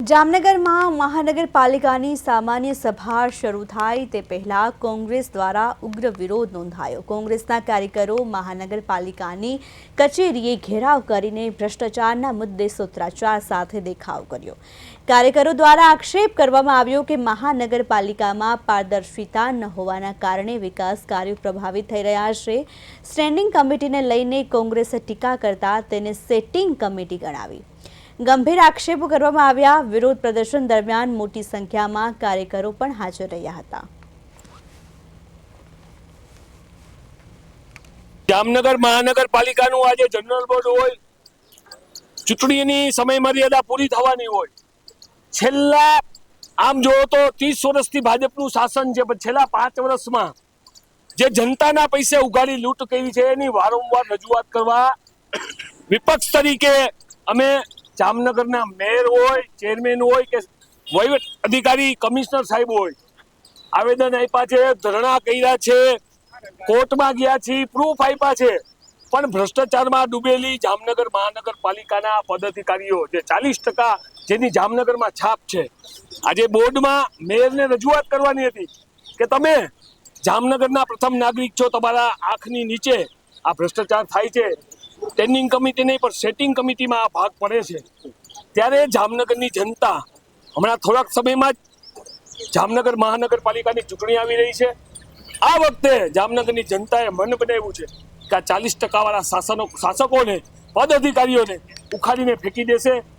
જામનગરમાં મહાનગરપાલિકાની સામાન્ય સભા શરૂ થાય તે પહેલા કોંગ્રેસ દ્વારા ઉગ્ર વિરોધ નોંધાયો। કોંગ્રેસના કાર્યકરો મહાનગરપાલિકાની કચેરીએ ઘેરાવ કરીને ભ્રષ્ટાચારના મુદ્દે સૂત્રોચ્ચાર સાથે દેખાવ કર્યો। કાર્યકરો દ્વારા આક્ષેપ કરવામાં આવ્યો કે મહાનગરપાલિકામાં પારદર્શિતા ન હોવાના કારણે વિકાસ કાર્યો પ્રભાવિત થઈ રહ્યા છે। સ્ટેન્ડિંગ કમિટીને લઈને કોંગ્રેસે ટીકા કરતા તેને સેટિંગ કમિટી ગણાવી। ગંભીર આક્ષેપો કરવામાં આવ્યા। વિરોધ પ્રદર્શન દરમિયાન મોટી સંખ્યામાં કાર્યકરો પણ હાજર રહ્યા હતા। જામનગર મહાનગરપાલિકાનું આજે જનરલ બોર્ડ હોય, ચૂંટણીની સમયમર્યાદા પૂરી થવાની હોય। છેલ્લા આમ જોવો તો 30 વર્ષથી ભાજપનું શાસન છે, પણ છેલ્લા 5 વર્ષમાં જે જનતાના પૈસે ઉઘાડી લૂંટ કરી છે એની વારંવાર રજૂઆત કરવા વિપક્ષ તરીકે અમે જામનગરના મેયર હોય, ચેરમેન હોય કે વહીવટ અધિકારી કમિશનર સાહેબ હોય, આવેદન આપ્યા છે, ધરણા કર્યા છે, કોર્ટમાં ગયા છે, પ્રૂફ આપ્યા છે, પણ ભ્રષ્ટાચારમાં ડૂબેલી જામનગર મહાનગરપાલિકાના પદાધિકારીઓ જે 40% જેની જામનગરમાં છાપ છે, આજે બોર્ડમાં મેયરને રજૂઆત કરવાની હતી કે તમે જામનગરના પ્રથમ નાગરિક છો, તમારા આંખની નીચે આ ભ્રષ્ટાચાર થાય છે। સ્ટેન્ડિંગ કમિટી નહીં પણ સેટિંગ કમિટીમાં આ ભાગ પડે છે। ત્યારે જામનગરની જનતા હમણાં થોડાક સમયમાં જ જામનગર મહાનગરપાલિકાની ચૂંટણી આવી રહી છે। આ વખતે જામનગરની જનતાએ મન બનાવ્યું છે કે આ 40% વાળા શાસકોને, પદ અધિકારીઓને ઉખાડીને ફેંકી દેશે।